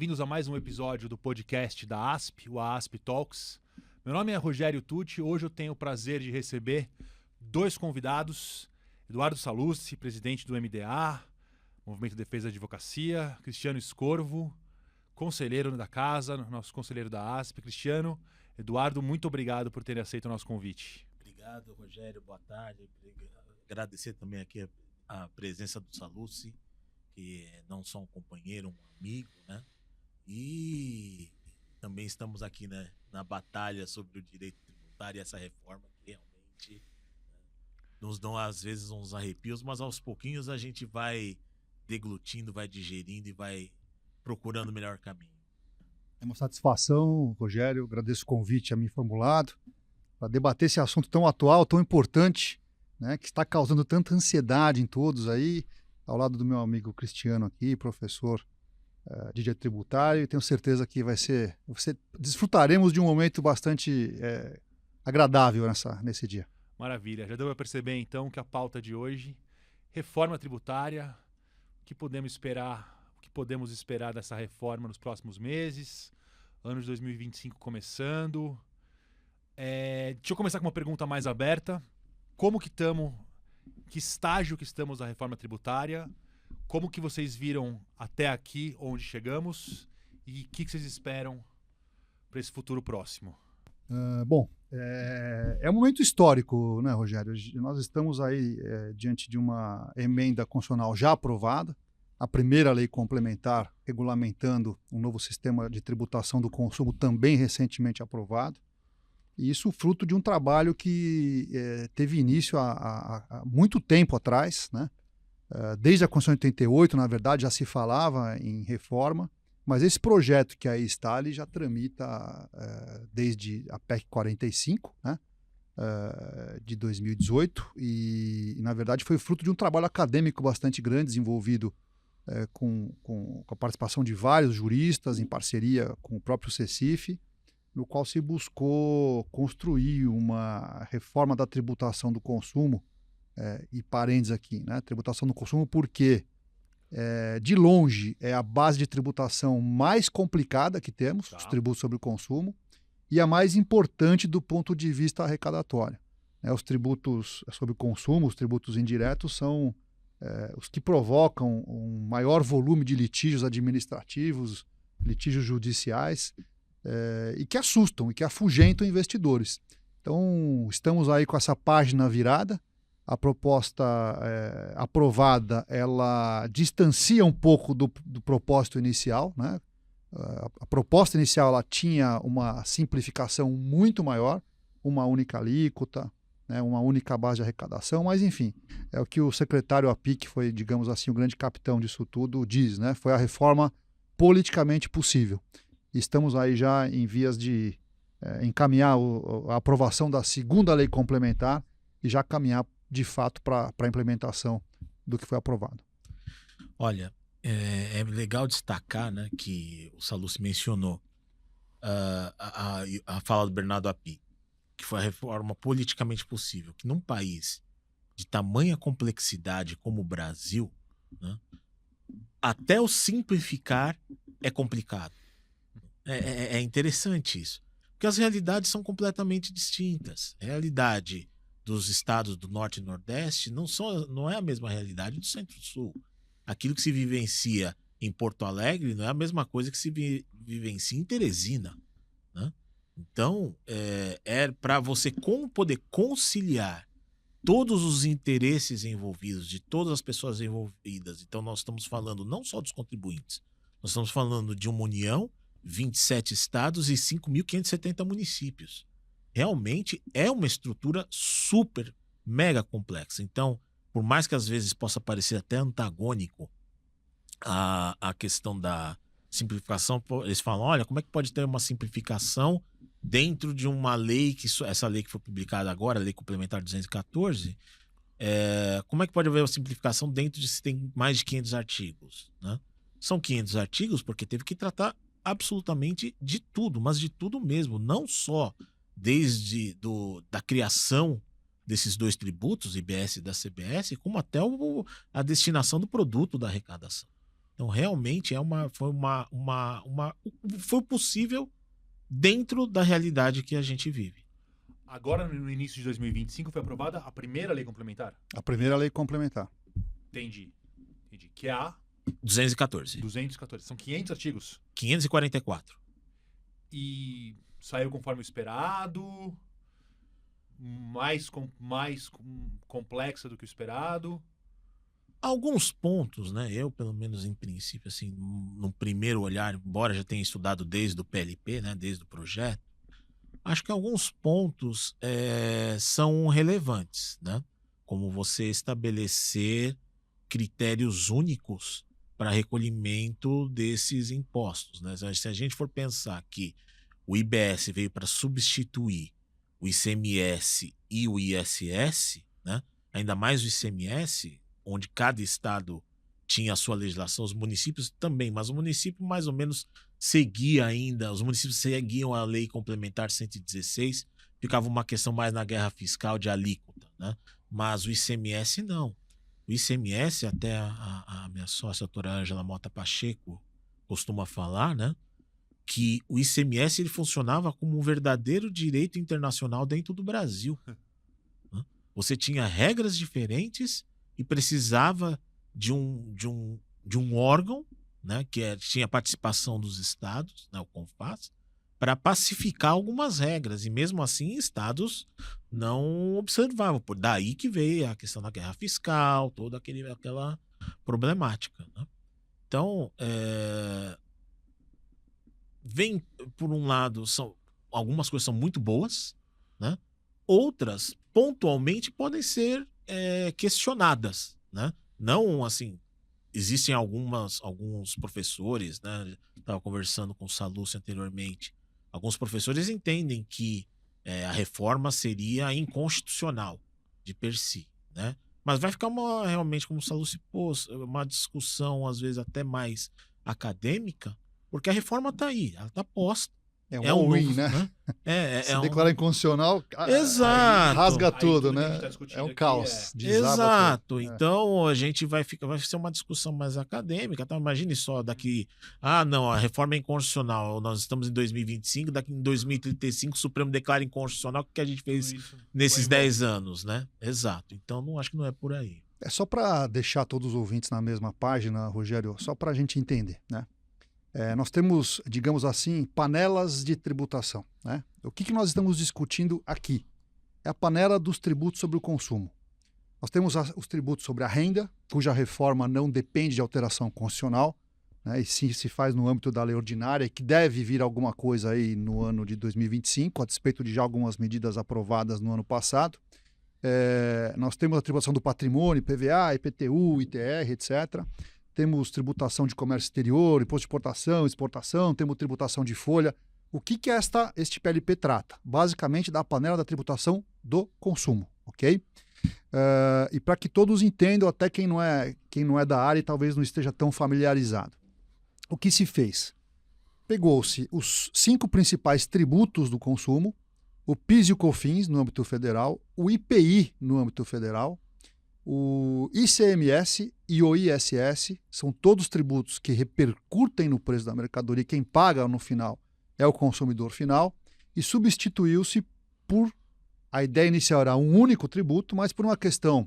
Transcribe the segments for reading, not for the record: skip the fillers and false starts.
bem-vindos a mais um episódio do podcast da ASP, o ASP Talks. Meu nome é Rogério Tucci. Hoje eu tenho o prazer de receber dois convidados: Eduardo Sallusti, presidente do MDA, Movimento de Defesa da Advocacia; Cristiano Escorvo, conselheiro da casa, nosso conselheiro da ASP. Cristiano, Eduardo, muito obrigado por terem aceito o nosso convite. Obrigado, Rogério. Boa tarde. Agradecer também aqui a presença do Sallusti, que é não só um companheiro, um amigo, né? E também estamos aqui, né, na batalha sobre o direito tributário e essa reforma que realmente, né, nos dão às vezes uns arrepios, mas aos pouquinhos a gente vai deglutindo, vai digerindo e vai procurando o melhor caminho. É uma satisfação, Rogério. Agradeço o convite a mim formulado para debater esse assunto tão atual, tão importante, né, que está causando tanta ansiedade em todos aí, ao lado do meu amigo Cristiano aqui, professor de direito tributário, e tenho certeza que desfrutaremos de um momento bastante agradável nesse dia. Maravilha. Já deu para perceber então que a pauta de hoje, reforma tributária, o que podemos esperar dessa reforma nos próximos meses, ano de 2025 começando. Deixa eu começar com uma pergunta mais aberta. Que estágio que estamos da reforma tributária? Como que vocês viram até aqui, onde chegamos? E o que vocês esperam para esse futuro próximo? É um momento histórico, né, Rogério? Nós estamos aí diante de uma emenda constitucional já aprovada, a primeira lei complementar regulamentando um novo sistema de tributação do consumo também recentemente aprovado. E isso fruto de um trabalho que teve início há muito tempo atrás, né? Desde a Constituição de 88, na verdade, já se falava em reforma, mas esse projeto que aí está, ele já tramita desde a PEC 45, né? De 2018, e na verdade foi fruto de um trabalho acadêmico bastante grande, desenvolvido com a participação de vários juristas, em parceria com o próprio CECIF, no qual se buscou construir uma reforma da tributação do consumo, e parênteses aqui, né? Tributação do consumo porque, de longe, é a base de tributação mais complicada que temos, os tributos sobre o consumo, e a mais importante do ponto de vista arrecadatório. Os tributos sobre o consumo, os tributos indiretos, são os que provocam um maior volume de litígios administrativos, litígios judiciais, e que assustam e que afugentam investidores. Então, estamos aí com essa página virada. A proposta aprovada, ela distancia um pouco do propósito inicial, né? A proposta inicial ela tinha uma simplificação muito maior, uma única alíquota, né? Uma única base de arrecadação, mas enfim, é o que o secretário API, que foi, digamos assim, o grande capitão disso tudo, diz, né? Foi a reforma politicamente possível. Estamos aí já em vias de encaminhar a aprovação da segunda lei complementar e já caminhar, de fato, para a implementação do que foi aprovado. Olha, é legal destacar, né, que o Sallusti mencionou a fala do Bernardo Api, que foi a reforma politicamente possível, que num país de tamanha complexidade como o Brasil, né, até o simplificar é complicado. É interessante isso, porque as realidades são completamente distintas. A realidade dos estados do Norte e Nordeste não é a mesma realidade do Centro-Sul. Aquilo que se vivencia em Porto Alegre não é a mesma coisa que se vivencia em Teresina, né? Então, para você poder conciliar todos os interesses envolvidos, de todas as pessoas envolvidas. Então, nós estamos falando não só dos contribuintes, nós estamos falando de uma União, 27 estados e 5.570 municípios. Realmente é uma estrutura super, mega complexa. Então, por mais que às vezes possa parecer até antagônico a questão da simplificação, eles falam, olha, como é que pode ter uma simplificação dentro de uma lei, essa lei que foi publicada agora, a Lei Complementar 214, como é que pode haver uma simplificação dentro de se tem mais de 500 artigos, né? São 500 artigos porque teve que tratar absolutamente de tudo, mas de tudo mesmo, não só desde da criação desses dois tributos, IBS e da CBS, como até a destinação do produto da arrecadação. Então, realmente, foi possível dentro da realidade que a gente vive. Agora, no início de 2025, foi aprovada a primeira lei complementar? A primeira lei complementar. Entendi. Que é a 214. 214. São 500 artigos. 544. E saiu conforme o esperado? Mais complexa do que o esperado? Alguns pontos, né? Eu, pelo menos em princípio, assim, no primeiro olhar, embora já tenha estudado desde o PLP, né? Desde o projeto, acho que alguns pontos são relevantes, né? Como você estabelecer critérios únicos para recolhimento desses impostos, né? Se a gente for pensar que o IBS veio para substituir o ICMS e o ISS, né? Ainda mais o ICMS, onde cada estado tinha a sua legislação, os municípios também, mas o município mais ou menos seguia ainda, os municípios seguiam a lei complementar 116, ficava uma questão mais na guerra fiscal de alíquota, né? Mas o ICMS não. O ICMS, até a minha sócia, a doutora Ângela Mota Pacheco, costuma falar, né? Que o ICMS ele funcionava como um verdadeiro direito internacional dentro do Brasil. Né? Você tinha regras diferentes e precisava de um órgão, né, que tinha participação dos estados, né, o CONFAS, para pacificar algumas regras. E mesmo assim, estados não observavam. Por daí que veio a questão da guerra fiscal, toda aquela problemática. Né? Então, vem, por um lado, algumas coisas são muito boas, né? Outras, pontualmente, podem ser questionadas, né? Não, assim, existem alguns professores, né? Estava conversando com o Sallusti anteriormente, alguns professores entendem que a reforma seria inconstitucional de per si, né? Mas vai ficar realmente, como o Sallusti pôs, uma discussão, às vezes, até mais acadêmica, porque a reforma está aí, ela está posta. É um all-in, né? Se declarar inconstitucional, exato. Rasga tudo, né? Tá um caos. Exato. Tudo. Então a gente vai ser uma discussão mais acadêmica. Tá? Imagine só, daqui. Não, a reforma é inconstitucional. Nós estamos em 2025, daqui em 2035 o Supremo declara inconstitucional o que a gente fez nesses 10 anos, né? Exato. Então acho que não é por aí. É só para deixar todos os ouvintes na mesma página, Rogério, só para a gente entender, né? Nós temos, digamos assim, panelas de tributação, né? O que nós estamos discutindo aqui? É a panela dos tributos sobre o consumo. Nós temos os tributos sobre a renda, cuja reforma não depende de alteração constitucional, né? E sim se faz no âmbito da lei ordinária, que deve vir alguma coisa aí no ano de 2025, a despeito de já algumas medidas aprovadas no ano passado. Nós temos a tributação do patrimônio, PVA, IPTU, ITR, etc., temos tributação de comércio exterior, imposto de importação, exportação, temos tributação de folha. O que este PLP trata? Basicamente da panela da tributação do consumo, ok? E para que todos entendam, até quem não é da área e talvez não esteja tão familiarizado. O que se fez? Pegou-se os 5 principais tributos do consumo, o PIS e o COFINS no âmbito federal, o IPI no âmbito federal, o ICMS e o ISS, são todos tributos que repercutem no preço da mercadoria. Quem paga no final é o consumidor final, e substituiu-se por, a ideia inicial era um único tributo, mas por uma questão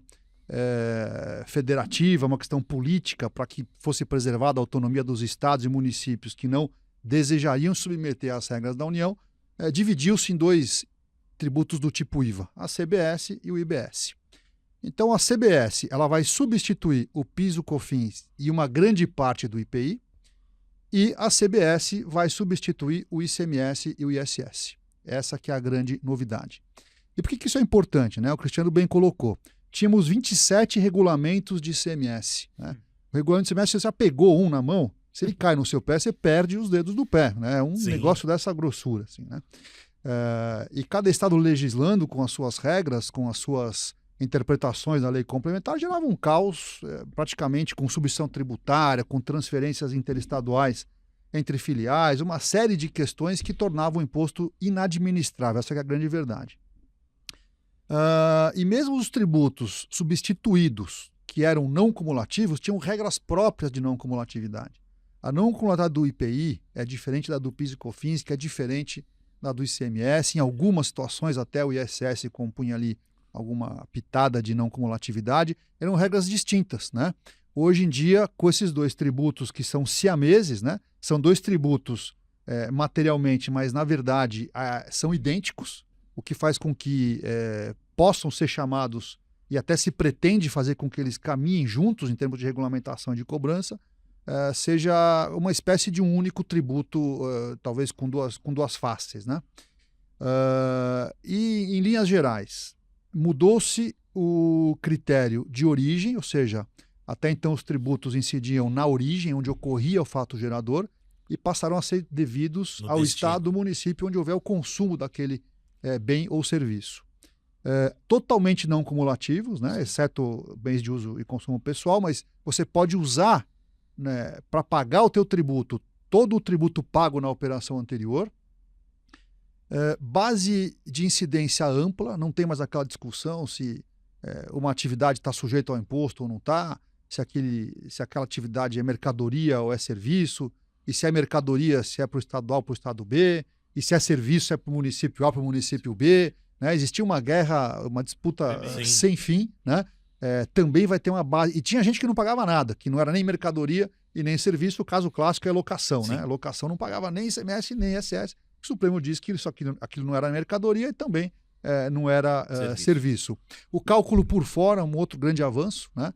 federativa, uma questão política, para que fosse preservada a autonomia dos estados e municípios que não desejariam submeter às regras da União, dividiu-se em 2 tributos do tipo IVA, a CBS e o IBS. Então, a CBS ela vai substituir o PIS, o COFINS e uma grande parte do IPI, e a CBS vai substituir o ICMS e o ISS. Essa que é a grande novidade. E por que isso é importante, né? O Cristiano bem colocou. Tínhamos 27 regulamentos de ICMS, né? O regulamento de ICMS, você já pegou um na mão, se ele cai no seu pé, você perde os dedos do pé, né? É um Sim. negócio dessa grossura, assim, né? E cada estado legislando com as suas regras, com as suas interpretações da lei complementar, gerava um caos, praticamente com substituição tributária, com transferências interestaduais entre filiais, uma série de questões que tornavam o imposto inadministrável. Essa é a grande verdade. E mesmo os tributos substituídos que eram não cumulativos tinham regras próprias de não cumulatividade. A não cumulatividade do IPI é diferente da do PIS e COFINS, que é diferente da do ICMS. Em algumas situações, até o ISS compunha ali alguma pitada de não cumulatividade. Eram regras distintas, né? Hoje em dia, com esses dois tributos que são siameses, né? São dois tributos materialmente, mas na verdade são idênticos, o que faz com que possam ser chamados e até se pretende fazer com que eles caminhem juntos em termos de regulamentação e de cobrança, seja uma espécie de um único tributo, talvez com duas faces, né? E em linhas gerais, mudou-se o critério de origem, ou seja, até então os tributos incidiam na origem, onde ocorria o fato gerador, e passaram a ser devidos ao estado, município, onde houver o consumo daquele bem ou serviço. Totalmente não cumulativos, né, exceto bens de uso e consumo pessoal, mas você pode usar, né, para pagar o teu tributo, todo o tributo pago na operação anterior. Base de incidência ampla, não tem mais aquela discussão se uma atividade está sujeita ao imposto ou não está, se aquela atividade é mercadoria ou é serviço, e se é mercadoria, se é para o estado A ou para o estado B, e se é serviço, é para o município A ou para o município B. Né? Existia uma guerra, uma disputa sem fim, né? Também vai ter uma base. E tinha gente que não pagava nada, que não era nem mercadoria e nem serviço. O caso clássico é locação, né? A locação não pagava nem ICMS nem ISS. O Supremo disse que aquilo não era mercadoria e também não era serviço. O cálculo por fora é um outro grande avanço, né?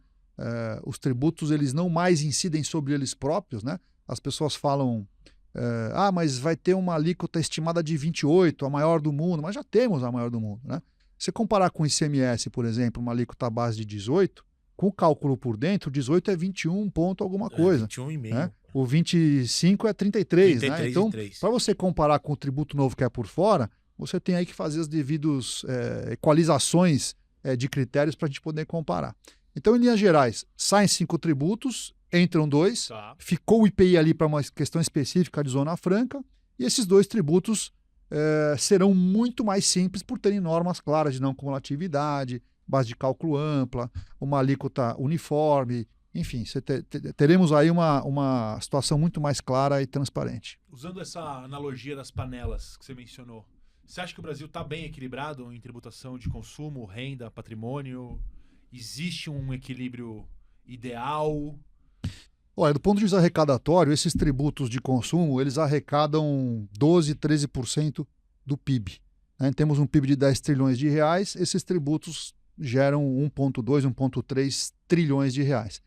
Os tributos eles não mais incidem sobre eles próprios, né? As pessoas falam, mas vai ter uma alíquota estimada de 28, a maior do mundo, mas já temos a maior do mundo, né? Se comparar com o ICMS, por exemplo, uma alíquota à base de 18, com o cálculo por dentro, 18 é 21 ponto alguma coisa. 21,5. Né? O 25 é 33, né? Então, para você comparar com o tributo novo que é por fora, você tem aí que fazer as devidas equalizações de critérios para a gente poder comparar. Então, em linhas gerais, saem 5 tributos, entram 2, ficou o IPI ali para uma questão específica de Zona Franca, e esses 2 tributos serão muito mais simples por terem normas claras de não cumulatividade, base de cálculo ampla, uma alíquota uniforme, enfim, teremos aí uma situação muito mais clara e transparente. Usando essa analogia das panelas que você mencionou, você acha que o Brasil está bem equilibrado em tributação de consumo, renda, patrimônio? Existe um equilíbrio ideal? Olha, do ponto de vista arrecadatório, esses tributos de consumo, eles arrecadam 12%, 13% do PIB. Né? Temos um PIB de 10 trilhões de reais, esses tributos geram 1,2, 1,3 trilhões de reais.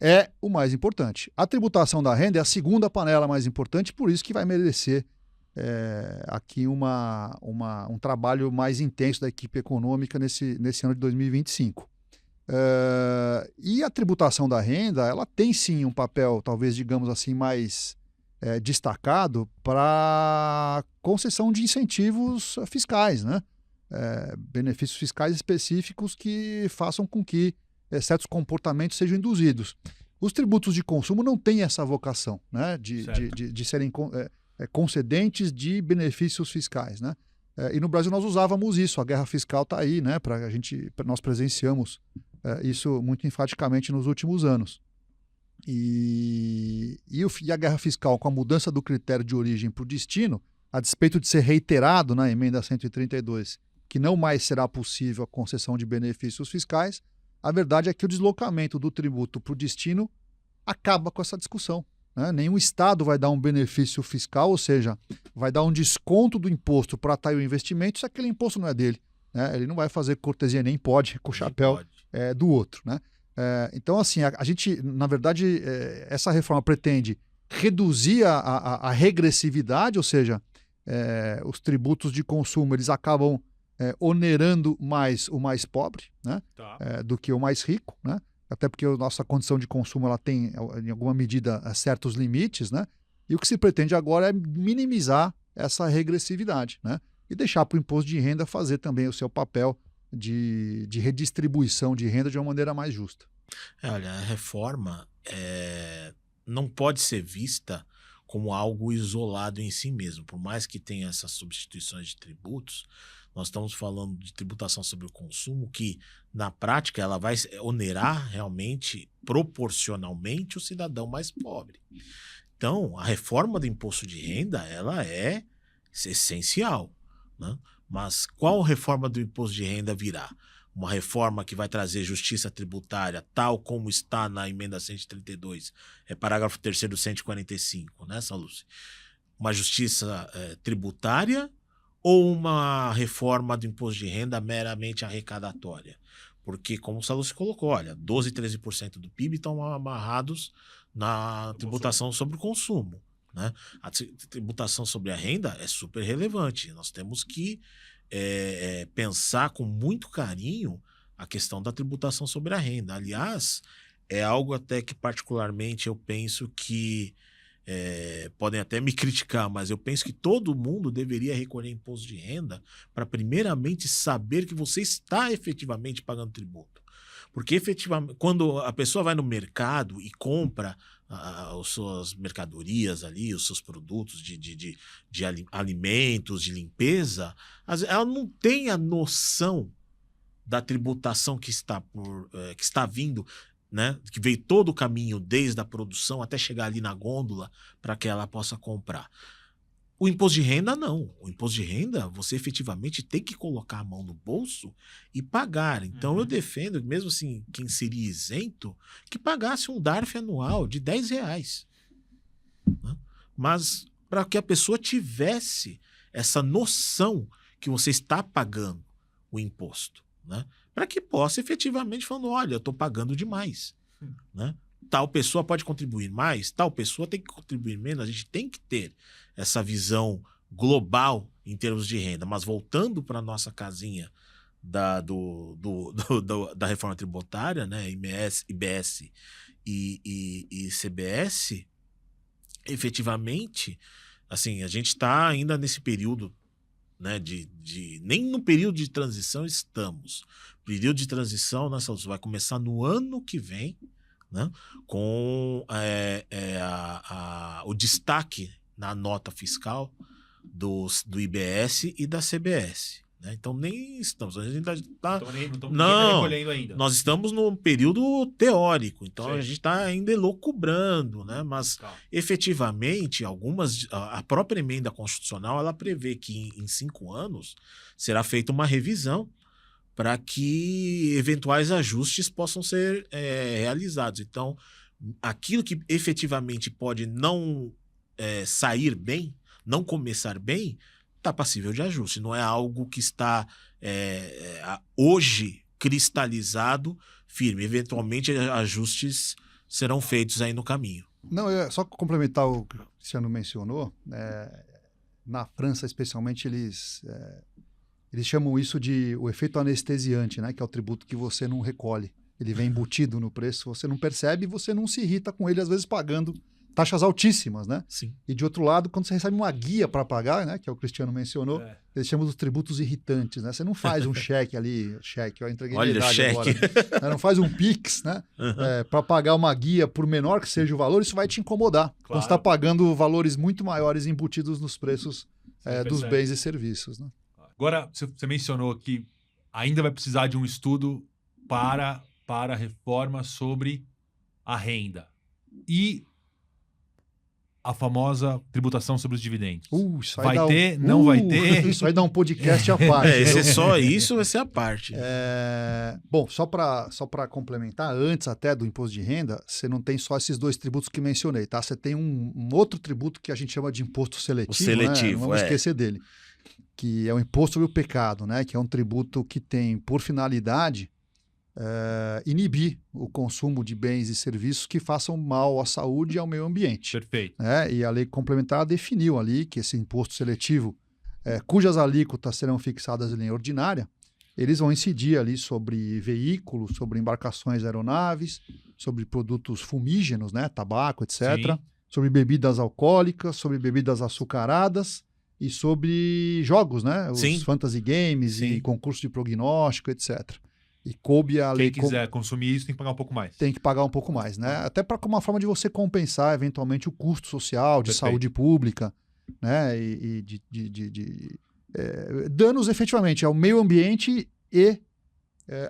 É o mais importante. A tributação da renda é a segunda panela mais importante, por isso que vai merecer aqui um trabalho mais intenso da equipe econômica nesse ano de 2025. E a tributação da renda, ela tem sim um papel, talvez, digamos assim, mais destacado para concessão de incentivos fiscais, né? Benefícios fiscais específicos que façam com que certos comportamentos sejam induzidos. Os tributos de consumo não têm essa vocação, né? de serem concedentes de benefícios fiscais, né? E no Brasil nós usávamos isso, a guerra fiscal está aí, né? Nós presenciamos isso muito enfaticamente nos últimos anos. E a guerra fiscal, com a mudança do critério de origem para o destino, a despeito de ser reiterado na emenda 132, que não mais será possível a concessão de benefícios fiscais, a verdade é que o deslocamento do tributo para o destino acaba com essa discussão. Né? Nenhum Estado vai dar um benefício fiscal, ou seja, vai dar um desconto do imposto para atrair o investimento se aquele imposto não é dele. Né? Ele não vai fazer cortesia, nem pode, com o chapéu do outro. Né? Então, assim, a gente, na verdade, essa reforma pretende reduzir a regressividade, ou seja, os tributos de consumo eles acabam onerando mais o mais pobre, né? Do que o mais rico, né? Até porque a nossa condição de consumo ela tem, em alguma medida, certos limites, né? E o que se pretende agora é minimizar essa regressividade, né? E deixar para o imposto de renda fazer também o seu papel de redistribuição de renda de uma maneira mais justa. Olha, a reforma não pode ser vista como algo isolado em si mesmo. Por mais que tenha essas substituições de tributos, nós estamos falando de tributação sobre o consumo que, na prática, ela vai onerar realmente, proporcionalmente, o cidadão mais pobre. Então, a reforma do imposto de renda, ela é essencial, né? Mas qual reforma do imposto de renda virá? Uma reforma que vai trazer justiça tributária, tal como está na emenda 132, parágrafo 3º do 145, né, Sallusti? Uma justiça tributária ou uma reforma do imposto de renda meramente arrecadatória? Porque, como o Sallusti colocou, olha, 12%, 13% do PIB estão amarrados na tributação sobre o consumo, né? A tributação sobre a renda é super relevante. Nós temos que pensar com muito carinho a questão da tributação sobre a renda. Aliás, é algo até que particularmente eu penso que podem até me criticar, mas eu penso que todo mundo deveria recolher imposto de renda para primeiramente saber que você está efetivamente pagando tributo. Porque efetivamente, quando a pessoa vai no mercado e compra as suas mercadorias ali, os seus produtos de alimentos, de limpeza, ela não tem a noção da tributação que está vindo, né? Que veio todo o caminho desde a produção até chegar ali na gôndola para que ela possa comprar. O imposto de renda, não. O imposto de renda, você efetivamente tem que colocar a mão no bolso e pagar. Então, eu defendo, mesmo assim, quem seria isento, que pagasse um DARF anual de R$10. Né? Mas para que a pessoa tivesse essa noção que você está pagando o imposto. Né? Para que possa efetivamente falar, olha, eu estou pagando demais. Né? Tal pessoa pode contribuir mais, tal pessoa tem que contribuir menos. A gente tem que ter essa visão global em termos de renda. Mas voltando para a nossa casinha da reforma tributária, né, IBS e CBS, efetivamente, assim, a gente está ainda nesse período, né, nem no período de transição estamos. O período de transição vai começar no ano que vem, né, com o destaque na nota fiscal do IBS e da CBS. Né? Então, nem estamos. A gente está. Não, recolhendo ainda. Nós estamos num período teórico, então a gente está ainda elucubrando, né? Mas efetivamente, a própria emenda constitucional ela prevê que em 5 anos será feita uma revisão para que eventuais ajustes possam ser realizados. Então, aquilo que efetivamente pode não sair bem, não começar bem, está passível de ajuste. Não é algo que está hoje cristalizado, firme. Eventualmente, ajustes serão feitos aí no caminho. Não, só complementar o que o Cristiano mencionou, na França, especialmente, eles chamam isso de o efeito anestesiante, né? Que é o tributo que você não recolhe. Ele vem embutido no preço, você não percebe e você não se irrita com ele, às vezes pagando taxas altíssimas, né? Sim. E de outro lado, quando você recebe uma guia para pagar, né? Que é o Cristiano mencionou, eles chamam dos tributos irritantes, né? Você não faz um cheque ali, eu entreguei olha, idade agora. Né? Não faz um Pix, né? Para pagar uma guia, por menor que seja o valor, isso vai te incomodar. Claro. Quando você está pagando valores muito maiores embutidos nos preços dos bens e serviços, né? Agora, você mencionou que ainda vai precisar de um estudo para a reforma sobre a renda. E a famosa tributação sobre os dividendos. Isso vai ter? Não vai ter? Isso vai dar um podcast à parte. Isso vai ser a parte. Bom, só para complementar, antes até do imposto de renda, você não tem só esses 2 tributos que mencionei, tá? Você tem um outro tributo que a gente chama de imposto seletivo, o seletivo, né? Não vamos esquecer dele, que é o imposto sobre o pecado, né? Que é um tributo que tem por finalidade inibir o consumo de bens e serviços que façam mal à saúde e ao meio ambiente. Perfeito. E a lei complementar definiu ali que esse imposto seletivo, cujas alíquotas serão fixadas em lei ordinária, eles vão incidir ali sobre veículos, sobre embarcações aeronaves, sobre produtos fumígenos, né, tabaco, etc., Sim. sobre bebidas alcoólicas, sobre bebidas açucaradas e sobre jogos, né, os Sim. fantasy games Sim. e concursos de prognóstico, etc. E coube a lei... Quem quiser consumir isso tem que pagar um pouco mais. Tem que pagar um pouco mais, né? Até para uma forma de você compensar, eventualmente, o custo social, de Perfeito. saúde pública, né? Danos, efetivamente, ao meio ambiente e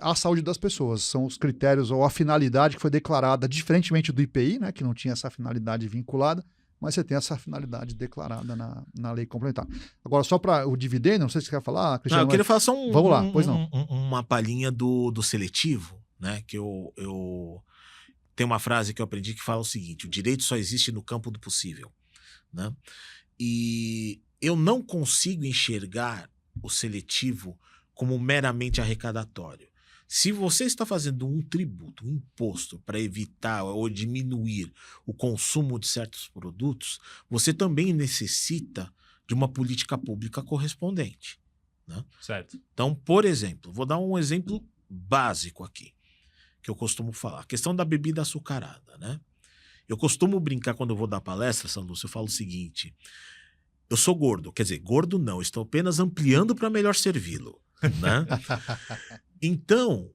à saúde das pessoas. São os critérios ou a finalidade que foi declarada, diferentemente do IPI, né? Que não tinha essa finalidade vinculada, mas você tem essa finalidade declarada na lei complementar. Agora, só para o dividendo, não sei se você quer falar, Cristiano. Não, eu queria falar só Vamos lá, pois não. uma palhinha do seletivo, né? Que eu tem uma frase que eu aprendi que fala o seguinte: o direito só existe no campo do possível, né? E eu não consigo enxergar o seletivo como meramente arrecadatório. Se você está fazendo um tributo, um imposto para evitar ou diminuir o consumo de certos produtos, você também necessita de uma política pública correspondente, né? Certo. Então, por exemplo, vou dar um exemplo básico aqui, que eu costumo falar. A questão da bebida açucarada, né? Eu costumo brincar quando eu vou dar palestra, São Lúcio, eu falo o seguinte: eu sou gordo, quer dizer, gordo não, estou apenas ampliando para melhor servi-lo, né? Então,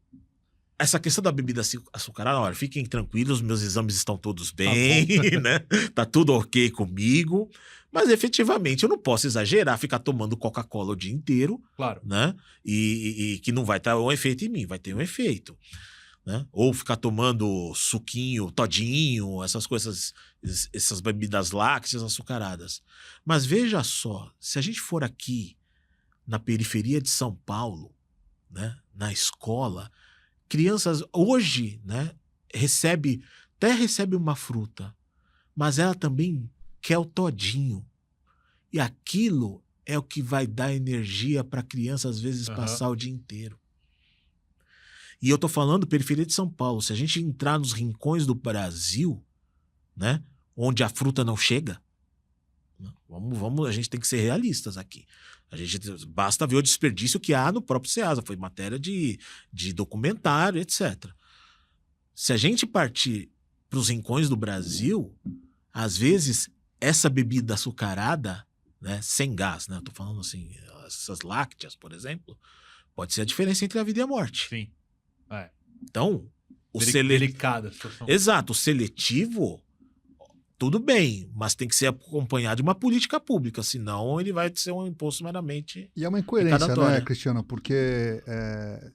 essa questão da bebida açucarada, olha, fiquem tranquilos, meus exames estão todos bem, né? Tá tudo ok comigo, mas efetivamente eu não posso exagerar, ficar tomando Coca-Cola o dia inteiro, Claro. né? E que não vai ter um efeito em mim, vai ter um efeito, né? Ou ficar tomando suquinho, todinho, essas coisas, essas bebidas lácteas açucaradas. Mas veja só, se a gente for aqui na periferia de São Paulo, né, na escola, crianças hoje, né, até recebe uma fruta, mas ela também quer o todinho. E aquilo é o que vai dar energia para a criança, às vezes, passar o dia inteiro. E eu tô falando periferia de São Paulo. Se a gente entrar nos rincões do Brasil, né, onde a fruta não chega, a gente tem que ser realistas aqui. Basta ver o desperdício que há no próprio Ceasa. Foi matéria de documentário, etc. Se a gente partir para os rincões do Brasil, às vezes essa bebida açucarada, né, sem gás, né, eu tô falando assim, essas lácteas, por exemplo, pode ser a diferença entre a vida e a morte. Sim. É. Então, Delicada a situação. Exato, o seletivo, tudo bem, mas tem que ser acompanhado de uma política pública, senão ele vai ser um imposto meramente... E é uma incoerência, né, arrecadatória. Cristiano? Porque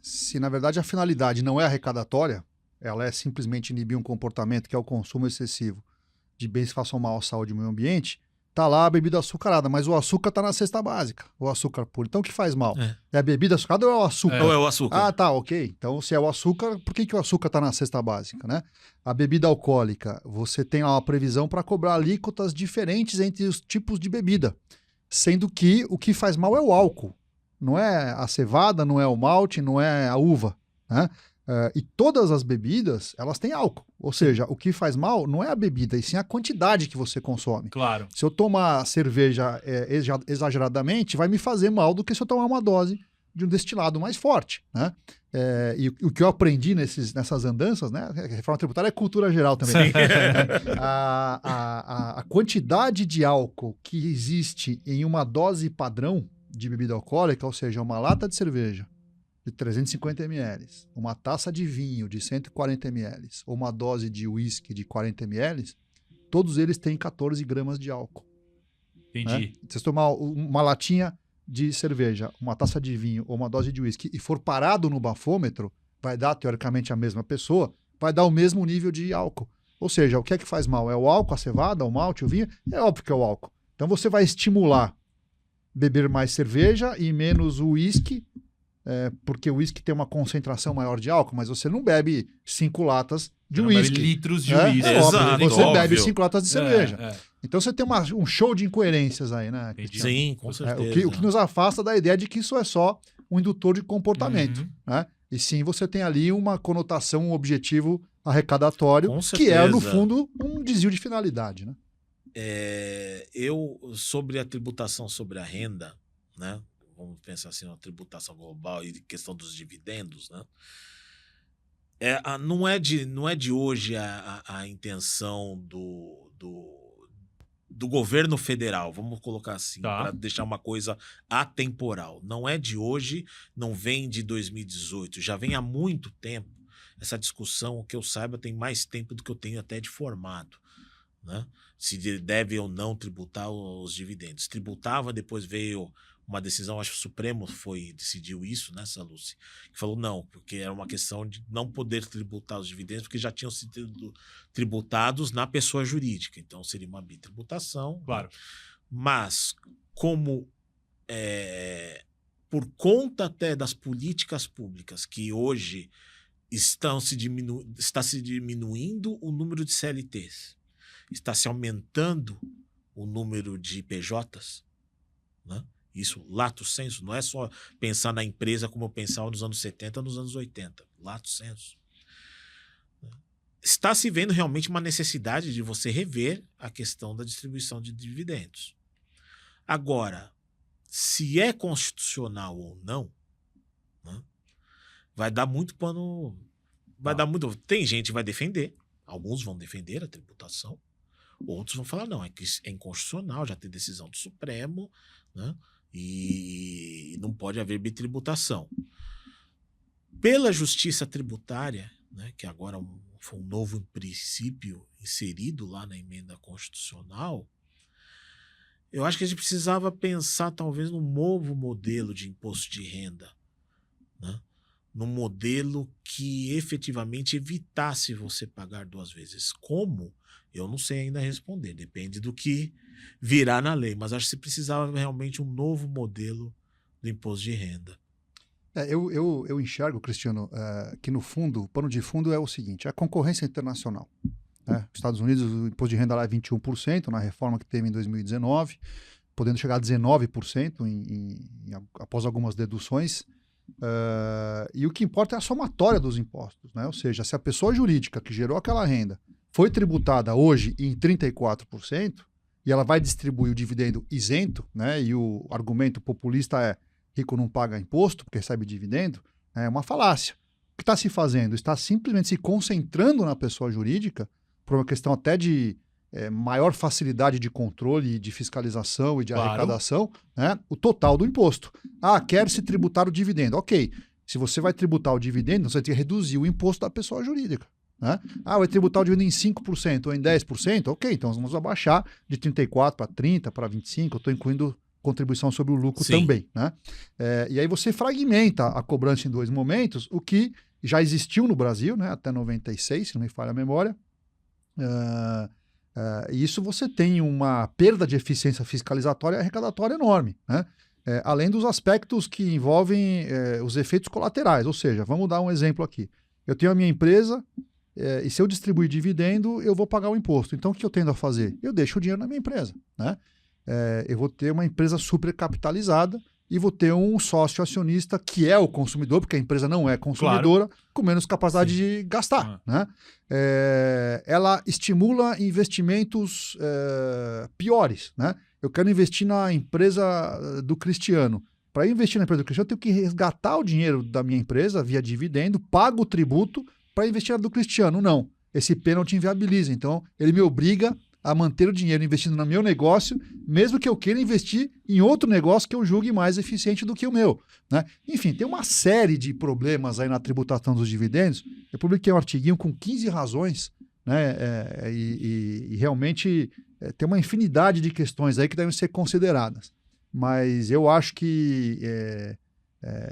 se, na verdade, a finalidade não é arrecadatória, ela é simplesmente inibir um comportamento que é o consumo excessivo de bens que façam mal à saúde e ao meio ambiente, tá lá a bebida açucarada, mas o açúcar tá na cesta básica, o açúcar puro. Então, o que faz mal? É a bebida açucarada ou é o açúcar? Ou é o açúcar? Ah, tá, ok. Então, se é o açúcar, por que o açúcar tá na cesta básica, né? A bebida alcoólica, você tem lá uma previsão para cobrar alíquotas diferentes entre os tipos de bebida, sendo que o que faz mal é o álcool, não é a cevada, não é o malte, não é a uva, né? E todas as bebidas, elas têm álcool. Ou seja, o que faz mal não é a bebida, e sim a quantidade que você consome. Claro. Se eu tomar cerveja exageradamente, vai me fazer mal do que se eu tomar uma dose de um destilado mais forte, né? E o que eu aprendi nessas andanças, né? A reforma tributária é cultura geral também. A quantidade de álcool que existe em uma dose padrão de bebida alcoólica, ou seja, uma lata de cerveja de 350 ml, uma taça de vinho de 140 ml, ou uma dose de uísque de 40 ml, todos eles têm 14 gramas de álcool. Entendi. Né? Se você tomar uma latinha de cerveja, uma taça de vinho ou uma dose de uísque e for parado no bafômetro, vai dar, teoricamente, a mesma pessoa, vai dar o mesmo nível de álcool. Ou seja, o que é que faz mal? É o álcool, a cevada, o malte, o vinho? É óbvio que é o álcool. Então você vai estimular beber mais cerveja e menos uísque, porque o uísque tem uma concentração maior de álcool, mas você não bebe 5 latas de uísque. Litros de uísque. Exato, você óbvio. bebe 5 latas de cerveja. Então você tem um show de incoerências aí, né? Sim, com certeza. O que nos afasta da ideia de que isso é só um indutor de comportamento, né? E sim, você tem ali uma conotação, um objetivo arrecadatório, que é, no fundo, um desvio de finalidade, né? Sobre a tributação sobre a renda, né? Vamos pensar assim, uma tributação global e questão dos dividendos, né? Não é de hoje a intenção do governo federal, vamos colocar assim, Tá. para deixar uma coisa atemporal. Não é de hoje, não vem de 2018, já vem há muito tempo. Essa discussão, o que eu saiba, tem mais tempo do que eu tenho até de formado, né? Se deve ou não tributar os dividendos. Tributava, depois veio uma decisão, acho que o Supremo decidiu isso, né, Sallusti? Que falou não, porque era uma questão de não poder tributar os dividendos, porque já tinham sido tributados na pessoa jurídica. Então seria uma bitributação. Claro. Mas, como por conta até das políticas públicas que hoje está se diminuindo o número de CLTs, está se aumentando o número de PJs, né? Isso, lato sensu, não é só pensar na empresa como eu pensava nos anos 70, nos anos 80. Lato sensu. Está se vendo realmente uma necessidade de você rever a questão da distribuição de dividendos. Agora, se é constitucional ou não, né, vai dar muito pano. Dar muito. Tem gente que vai defender, alguns vão defender a tributação, outros vão falar, não, é inconstitucional, já tem decisão do Supremo, né? E não pode haver bitributação. Pela justiça tributária, né, que agora foi um novo princípio inserido lá na emenda constitucional, eu acho que a gente precisava pensar talvez num novo modelo de imposto de renda, né? Num modelo que efetivamente evitasse você pagar duas vezes. Como? Eu não sei ainda responder, depende do que virá na lei, mas acho que você precisava realmente um novo modelo do imposto de renda. Eu enxergo, Cristiano, que no fundo, o pano de fundo é o seguinte, é a concorrência internacional. Né? Nos Estados Unidos o imposto de renda lá é 21%, na reforma que teve em 2019, podendo chegar a 19% após algumas deduções. E o que importa é a somatória dos impostos, né? Ou seja, se a pessoa jurídica que gerou aquela renda foi tributada hoje em 34% e ela vai distribuir o dividendo isento, né? E o argumento populista é rico não paga imposto porque recebe dividendo, é uma falácia. O que está se fazendo? Está simplesmente se concentrando na pessoa jurídica por uma questão até de maior facilidade de controle, de fiscalização e de arrecadação, né? O total do imposto. Quer se tributar o dividendo. Ok, se você vai tributar o dividendo, você tem que reduzir o imposto da pessoa jurídica. Né? Vai tributar o dividendo em 5% ou em 10%? Ok, então vamos abaixar de 34% para 30%, para 25%. Eu estou incluindo contribuição sobre o lucro também. Né? E aí você fragmenta a cobrança em dois momentos, o que já existiu no Brasil, né? Até 96, se não me falha a memória. E isso você tem uma perda de eficiência fiscalizatória e arrecadatória enorme, né? Além dos aspectos que envolvem os efeitos colaterais. Ou seja, vamos dar um exemplo aqui. Eu tenho a minha empresa e se eu distribuir dividendo, eu vou pagar o imposto. Então, o que eu tendo a fazer? Eu deixo o dinheiro na minha empresa, né? Eu vou ter uma empresa supercapitalizada e vou ter um sócio acionista que é o consumidor, porque a empresa não é consumidora, com menos capacidade de gastar. Né? Ela estimula investimentos piores. Né? Eu quero investir na empresa do Cristiano. Para investir na empresa do Cristiano, eu tenho que resgatar o dinheiro da minha empresa via dividendo, pago o tributo para investir na do Cristiano. Não, esse pênalti inviabiliza. Então, ele me obriga a manter o dinheiro investindo no meu negócio, mesmo que eu queira investir em outro negócio que eu julgue mais eficiente do que o meu. Né? Enfim, tem uma série de problemas aí na tributação dos dividendos. Eu publiquei um artiguinho com 15 razões, né? E realmente tem uma infinidade de questões aí que devem ser consideradas. Mas eu acho que,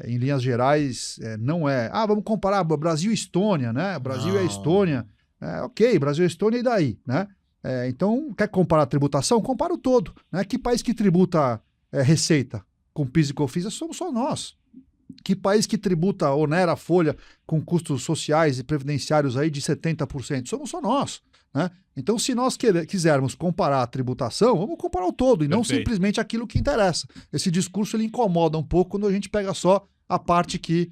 em linhas gerais, não é... vamos comparar Brasil e Estônia, né? Brasil e Estônia. Ok, Brasil e Estônia, e daí? Né? Então, quer comparar a tributação? Compara o todo. Né? Que país que tributa receita com PIS e COFINS? Somos só nós. Que país que tributa onera a folha com custos sociais e previdenciários aí de 70%? Somos só nós. Né? Então, se nós quisermos comparar a tributação, vamos comparar o todo e não simplesmente aquilo que interessa. Esse discurso ele incomoda um pouco quando a gente pega só a parte que...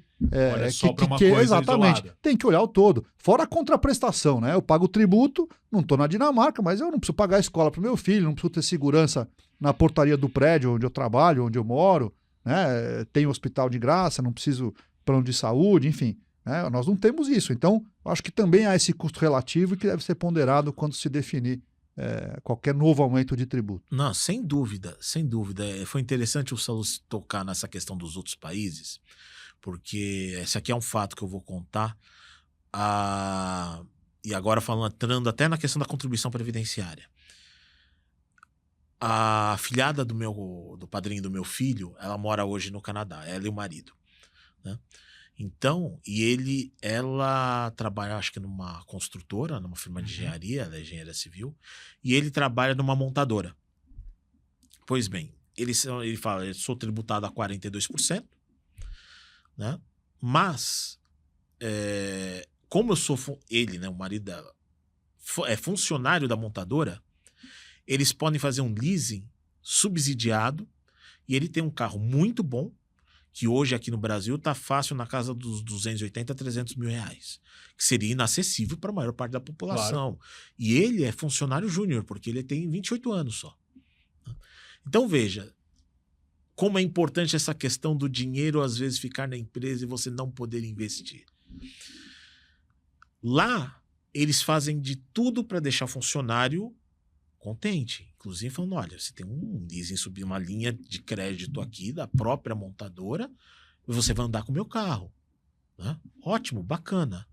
exatamente, isolada. Tem que olhar o todo. Fora a contraprestação, né? Eu pago o tributo, não estou na Dinamarca, mas eu não preciso pagar a escola para o meu filho, não preciso ter segurança na portaria do prédio onde eu trabalho, onde eu moro, né? Tenho hospital de graça, não preciso plano de saúde, enfim. Né? Nós não temos isso. Então, acho que também há esse custo relativo que deve ser ponderado quando se definir qualquer novo aumento de tributo. Não, sem dúvida, sem dúvida. Foi interessante o Salus tocar nessa questão dos outros países, porque esse aqui é um fato que eu vou contar. E agora entrando até na questão da contribuição previdenciária. A filhada do padrinho do meu filho, ela mora hoje no Canadá, ela e o marido, né? Então, ela trabalha, acho que numa construtora, numa firma de engenharia, ela é engenheira civil, e ele trabalha numa montadora. Pois bem, ele fala, eu sou tributado a 42%, né? Mas, como eu sou, né, o marido dela, é funcionário da montadora, eles podem fazer um leasing subsidiado e ele tem um carro muito bom, que hoje aqui no Brasil está fácil na casa dos 280 a 300 mil reais, que seria inacessível para a maior parte da população. Claro. E ele é funcionário júnior, porque ele tem 28 anos só. Então veja, como é importante essa questão do dinheiro às vezes ficar na empresa e você não poder investir. Lá, eles fazem de tudo para deixar o funcionário contente. Inclusive falando, olha, você tem um leasing, subir uma linha de crédito aqui da própria montadora e você vai andar com o meu carro. Né? Ótimo, bacana.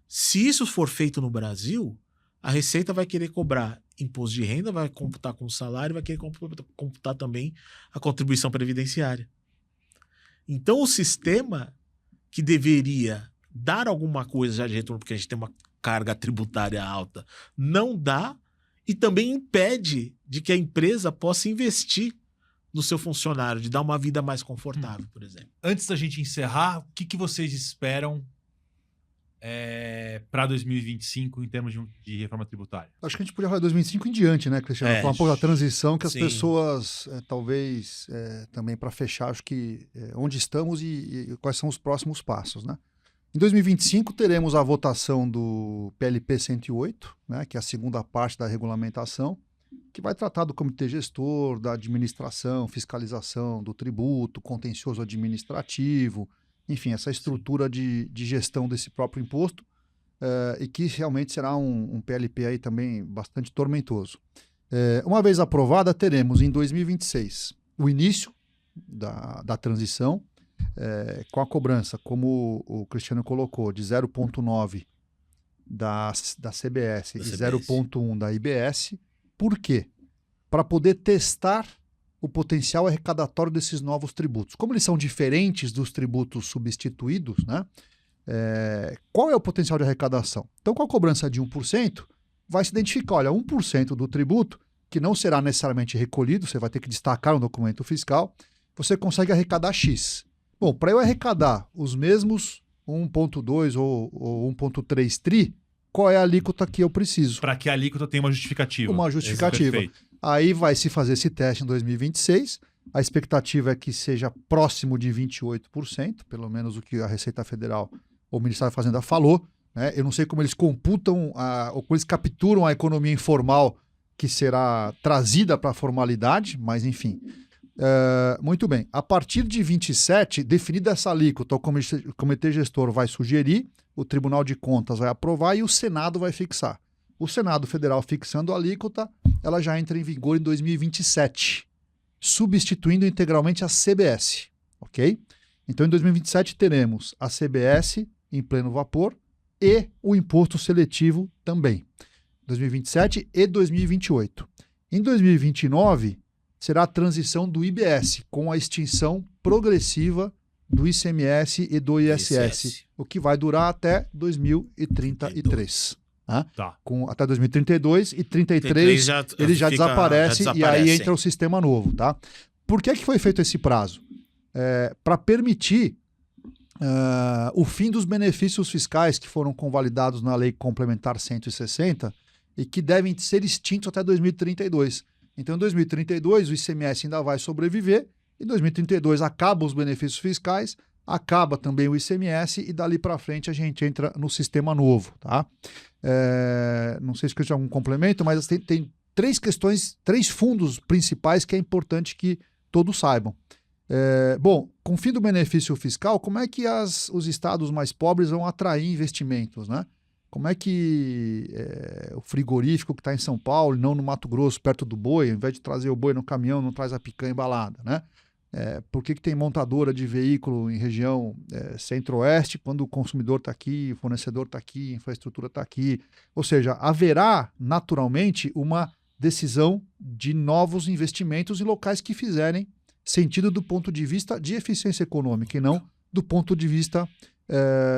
Se isso for feito no Brasil, a Receita vai querer cobrar imposto de renda, vai computar com o salário, vai querer computar também a contribuição previdenciária. Então o sistema que deveria dar alguma coisa já de retorno, porque a gente tem uma carga tributária alta, não dá, e também impede de que a empresa possa investir no seu funcionário, de dar uma vida mais confortável, por exemplo. Antes da gente encerrar, o que vocês esperam para 2025 em termos de reforma tributária? Acho que a gente podia falar de 2025 em diante, né, Cristiano? Falar um pouco da transição que as pessoas, talvez, também para fechar, acho que onde estamos e quais são os próximos passos, né? Em 2025 teremos a votação do PLP 108, né, que é a segunda parte da regulamentação, que vai tratar do comitê gestor, da administração, fiscalização do tributo, contencioso administrativo, enfim, essa estrutura de gestão desse próprio imposto, e que realmente será um PLP aí também bastante tormentoso. Uma vez aprovada, teremos em 2026 o início da transição, com a cobrança, como o Cristiano colocou, de 0,9 da CBS e 0,1 da IBS. Por quê? Para poder testar o potencial arrecadatório desses novos tributos. Como eles são diferentes dos tributos substituídos, né? Qual é o potencial de arrecadação? Então, com a cobrança de 1%, vai se identificar, olha, 1% do tributo, que não será necessariamente recolhido, você vai ter que destacar no documento fiscal, você consegue arrecadar X. Bom, para eu arrecadar os mesmos 1,2 ou 1,3 tri, qual é a alíquota que eu preciso? Para que a alíquota tenha uma justificativa. Uma justificativa. Aí vai se fazer esse teste em 2026. A expectativa é que seja próximo de 28%, pelo menos o que a Receita Federal ou o Ministério da Fazenda falou, né? Eu não sei como eles computam ou como eles capturam a economia informal que será trazida para a formalidade, mas enfim. Muito bem. A partir de 27, definida essa alíquota, o comitê gestor vai sugerir, o Tribunal de Contas vai aprovar e o Senado vai fixar. O Senado Federal fixando a alíquota, ela já entra em vigor em 2027, substituindo integralmente a CBS, ok? Então, em 2027, teremos a CBS em pleno vapor e o imposto seletivo também. 2027 e 2028. Em 2029... será a transição do IBS, com a extinção progressiva do ICMS e do ISS, o que vai durar até 2033. Né? Tá. Até 2032 e 33 ele já desaparece e aí entra o sistema novo. Tá? Por que foi feito esse prazo? Para permitir o fim dos benefícios fiscais que foram convalidados na Lei Complementar 160 e que devem ser extintos até 2032. Então, em 2032, o ICMS ainda vai sobreviver. Em 2032, acabam os benefícios fiscais, acaba também o ICMS e dali para frente a gente entra no sistema novo. Tá? Não sei se tem algum complemento, mas tem três fundos principais que é importante que todos saibam. Bom, com o fim do benefício fiscal, como é que os estados mais pobres vão atrair investimentos, né? como é que o frigorífico que está em São Paulo e não no Mato Grosso, perto do boi, ao invés de trazer o boi no caminhão, não traz a picanha embalada, né? Por que tem montadora de veículo em região centro-oeste quando o consumidor está aqui, o fornecedor está aqui, a infraestrutura está aqui? Ou seja, haverá naturalmente uma decisão de novos investimentos em locais que fizerem sentido do ponto de vista de eficiência econômica e não do ponto de vista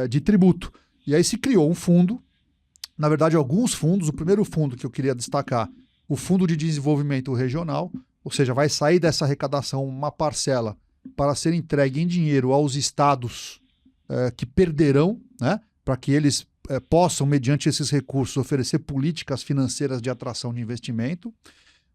de tributo. E aí se criou um fundo, na verdade alguns fundos. O primeiro fundo que eu queria destacar, o Fundo de Desenvolvimento Regional, ou seja, vai sair dessa arrecadação uma parcela para ser entregue em dinheiro aos estados que perderão, né, para que eles possam, mediante esses recursos, oferecer políticas financeiras de atração de investimento.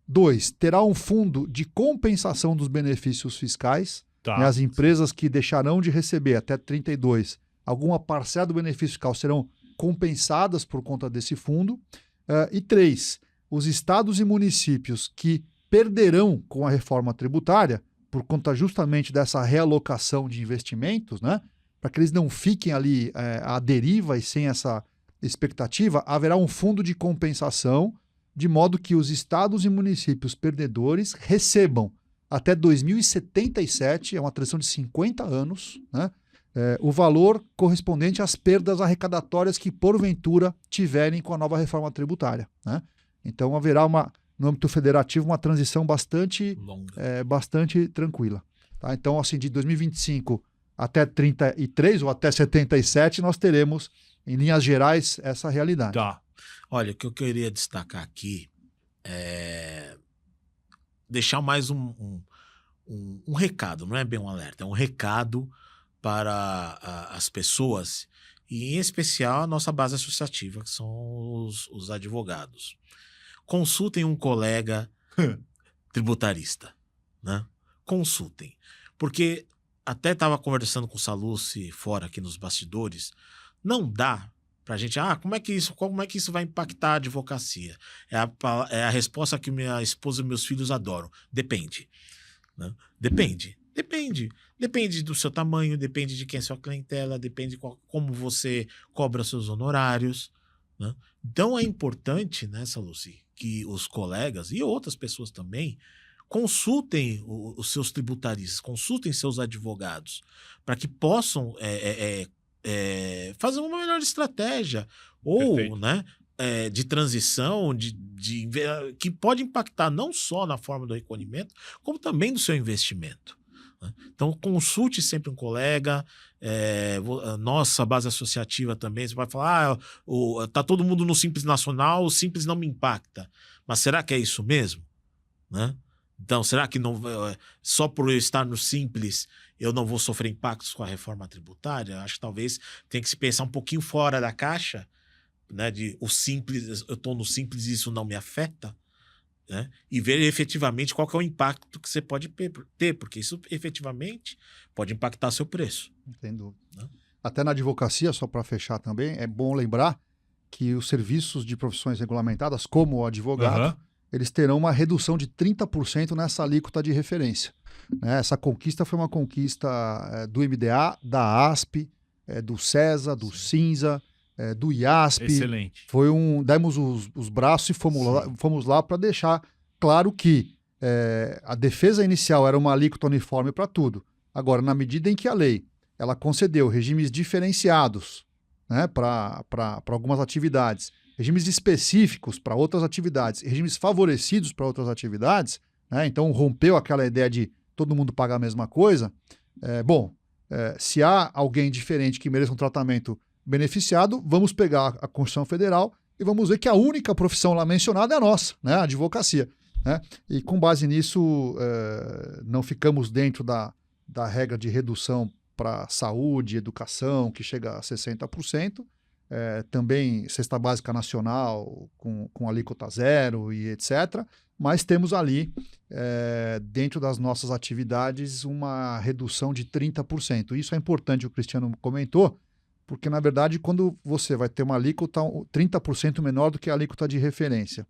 2, terá um fundo de compensação dos benefícios fiscais. Tá. Né, as empresas que deixarão de receber até 32 alguma parcela do benefício fiscal serão compensadas por conta desse fundo. E 3, os estados e municípios que perderão com a reforma tributária, por conta justamente dessa realocação de investimentos, né, para que eles não fiquem ali à deriva e sem essa expectativa, haverá um fundo de compensação, de modo que os estados e municípios perdedores recebam até 2077, é uma transição de 50 anos, né, o valor correspondente às perdas arrecadatórias que, porventura, tiverem com a nova reforma tributária. Né? Então, haverá no âmbito federativo uma transição bastante tranquila. Tá? Então, assim, de 2025 até 33 ou até 77, nós teremos, em linhas gerais, essa realidade. Tá. Olha, o que eu queria destacar aqui é deixar mais um recado, não é bem um alerta, é um recado para as pessoas, e em especial a nossa base associativa, que são os advogados. Consultem um colega tributarista, né? Consultem. Porque até estava conversando com o Sallusti fora aqui nos bastidores, não dá pra gente, como é que isso vai impactar a advocacia? É a resposta que minha esposa e meus filhos adoram. Depende. Né? Depende do seu tamanho, depende de quem é sua clientela, depende de como você cobra seus honorários. Né? Então é importante, né, Sallusti, que os colegas e outras pessoas também consultem os seus tributaristas, consultem seus advogados, para que possam fazer uma melhor estratégia ou, né, de transição, que pode impactar não só na forma do recolhimento, como também do seu investimento. Né? Então, consulte sempre um colega. Nossa base associativa também, você vai falar, tá todo mundo no Simples Nacional, o Simples não me impacta. Mas será que é isso mesmo? Né? Então, será que não, só por eu estar no Simples eu não vou sofrer impactos com a reforma tributária? Acho que talvez tenha que se pensar um pouquinho fora da caixa, né, o Simples, eu estou no Simples e isso não me afeta, né, e ver efetivamente qual que é o impacto que você pode ter, porque isso efetivamente pode impactar seu preço. Não tem dúvida. Né? Até na advocacia, só para fechar também, é bom lembrar que os serviços de profissões regulamentadas, como o advogado, eles terão uma redução de 30% nessa alíquota de referência. Né? Essa conquista foi uma conquista do MDA, da ASP, do CESA, do CINSA, do IASP. Excelente. Demos os braços e fomos lá para deixar claro que a defesa inicial era uma alíquota uniforme para tudo. Agora, na medida em que a lei ela concedeu regimes diferenciados, né, para algumas atividades, regimes específicos para outras atividades, regimes favorecidos para outras atividades, né, então rompeu aquela ideia de todo mundo pagar a mesma coisa. Se há alguém diferente que mereça um tratamento beneficiado, vamos pegar a Constituição Federal e vamos ver que a única profissão lá mencionada é a nossa, né, a advocacia. Né? E com base nisso, não ficamos dentro da regra de redução para saúde e educação, que chega a 60%. Também cesta básica nacional, com alíquota zero e etc. Mas temos ali, dentro das nossas atividades, uma redução de 30%. Isso é importante, o Cristiano comentou, porque, na verdade, quando você vai ter uma alíquota 30% menor do que a alíquota de referência,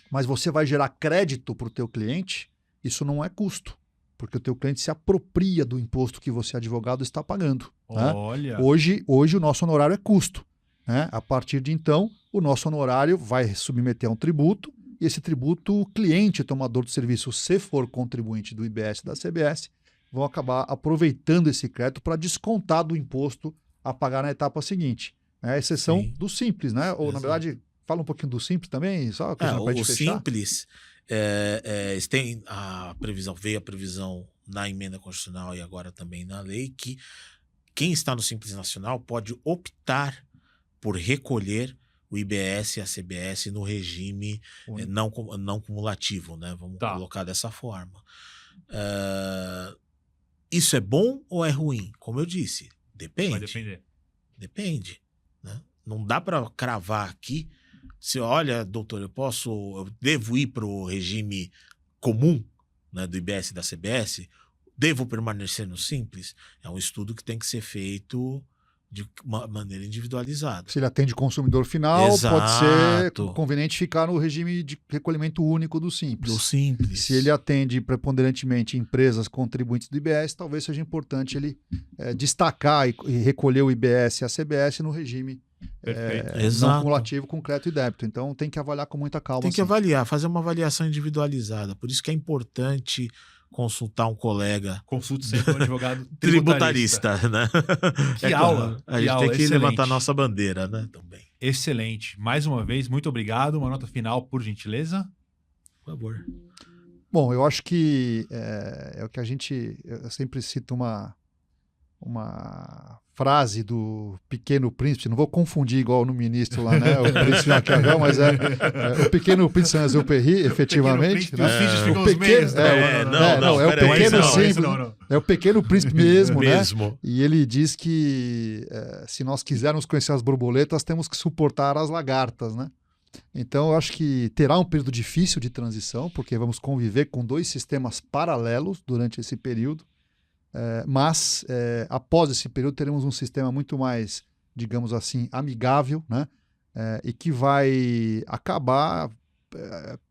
mas você vai gerar crédito para o teu cliente, isso não é custo, porque o teu cliente se apropria do imposto que você, advogado, está pagando. Né? Olha. Hoje o nosso honorário é custo. né? A partir de então, o nosso honorário vai submeter a um tributo, e esse tributo, o cliente tomador de serviço, se for contribuinte do IBS e da CBS, vão acabar aproveitando esse crédito para descontar do imposto a pagar na etapa seguinte. A exceção Sim. do Simples, né? Ou, na verdade, fala um pouquinho do Simples também, só que O Simples, tem a previsão, veio a previsão na emenda constitucional e agora também na lei, que quem está no Simples Nacional pode optar por recolher o IBS e a CBS no regime não cumulativo, né? Vamos colocar dessa forma. Isso é bom ou é ruim? Como eu disse, depende. Vai depender. Depende, né? Não dá para cravar aqui. Se olha, doutor, eu devo ir para o regime comum, né, do IBS e da CBS? Devo permanecer no Simples? É um estudo que tem que ser feito de uma maneira individualizada. Se ele atende consumidor final, Exato. pode ser conveniente ficar no regime de recolhimento único do Simples. Do Simples. Se ele atende preponderantemente empresas contribuintes do IBS, talvez seja importante ele destacar e recolher o IBS e a CBS no regime não cumulativo com crédito e débito. Então tem que avaliar com muita calma. Tem que avaliar, fazer uma avaliação individualizada. Por isso que é importante consultar um colega. Consulte sempre um advogado tributarista, né? Que aula! A gente tem que levantar nossa bandeira, né? Também. Excelente. Mais uma vez, muito obrigado. Uma nota final, por gentileza. Por favor. Bom, eu acho que é o que eu sempre cito uma frase do Pequeno Príncipe, não vou confundir igual no ministro lá, né? O Príncipe Maquiavel, mas o Pequeno Príncipe Saint-Exupéry, efetivamente. Os filhos ficam os meios. É o Pequeno Simples. É o Pequeno Príncipe mesmo, né? E ele diz que se nós quisermos conhecer as borboletas, temos que suportar as lagartas, né? Então, eu acho que terá um período difícil de transição, porque vamos conviver com 2 sistemas paralelos durante esse período. Mas após esse período teremos um sistema muito mais, digamos assim, amigável, né? E que vai acabar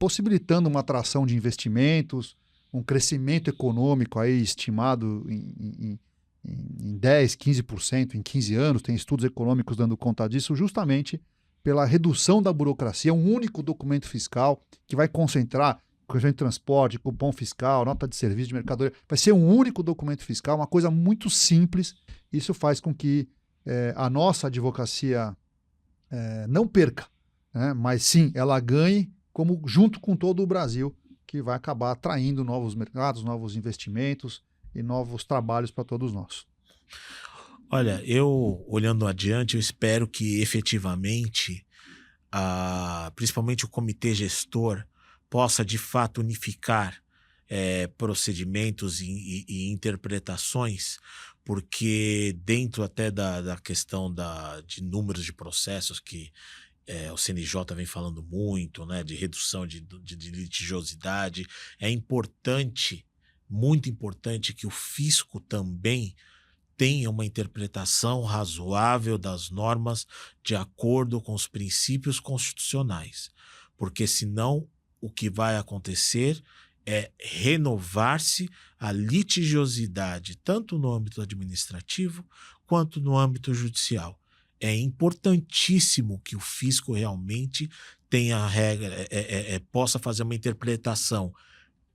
possibilitando uma atração de investimentos, um crescimento econômico aí estimado em 10%, 15% em 15 anos, tem estudos econômicos dando conta disso, justamente pela redução da burocracia, um único documento fiscal que vai concentrar questão de transporte, cupom fiscal, nota de serviço de mercadoria, vai ser um único documento fiscal, uma coisa muito simples. Isso faz com que a nossa advocacia não perca, né? Mas sim, ela ganhe junto com todo o Brasil, que vai acabar atraindo novos mercados, novos investimentos e novos trabalhos para todos nós. Olha, eu, olhando adiante, eu espero que efetivamente, principalmente o comitê gestor, possa de fato unificar procedimentos e interpretações, porque dentro até da questão de números de processos que o CNJ vem falando muito, né, de redução de litigiosidade, é importante, muito importante, que o fisco também tenha uma interpretação razoável das normas de acordo com os princípios constitucionais, porque senão o que vai acontecer é renovar-se a litigiosidade, tanto no âmbito administrativo quanto no âmbito judicial. É importantíssimo que o fisco realmente tenha a regra, possa fazer uma interpretação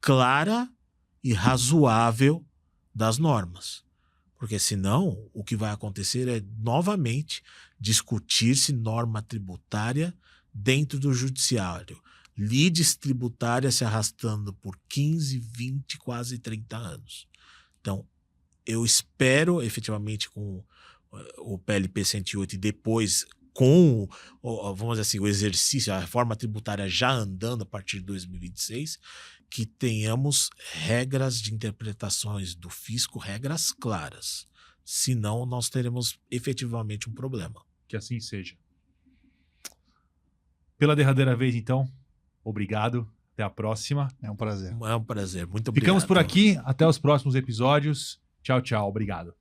clara e razoável das normas. Porque senão o que vai acontecer é novamente discutir-se norma tributária dentro do judiciário. Lides tributárias se arrastando por 15, 20, quase 30 anos. Então, eu espero efetivamente com o PLP 108 e depois com, vamos dizer assim, o exercício, a reforma tributária já andando a partir de 2026, que tenhamos regras de interpretações do fisco, regras claras. Senão, nós teremos efetivamente um problema. Que assim seja. Pela derradeira vez, então, obrigado. Até a próxima. É um prazer. É um prazer. Muito obrigado. Ficamos por aqui. Até os próximos episódios. Tchau, tchau. Obrigado.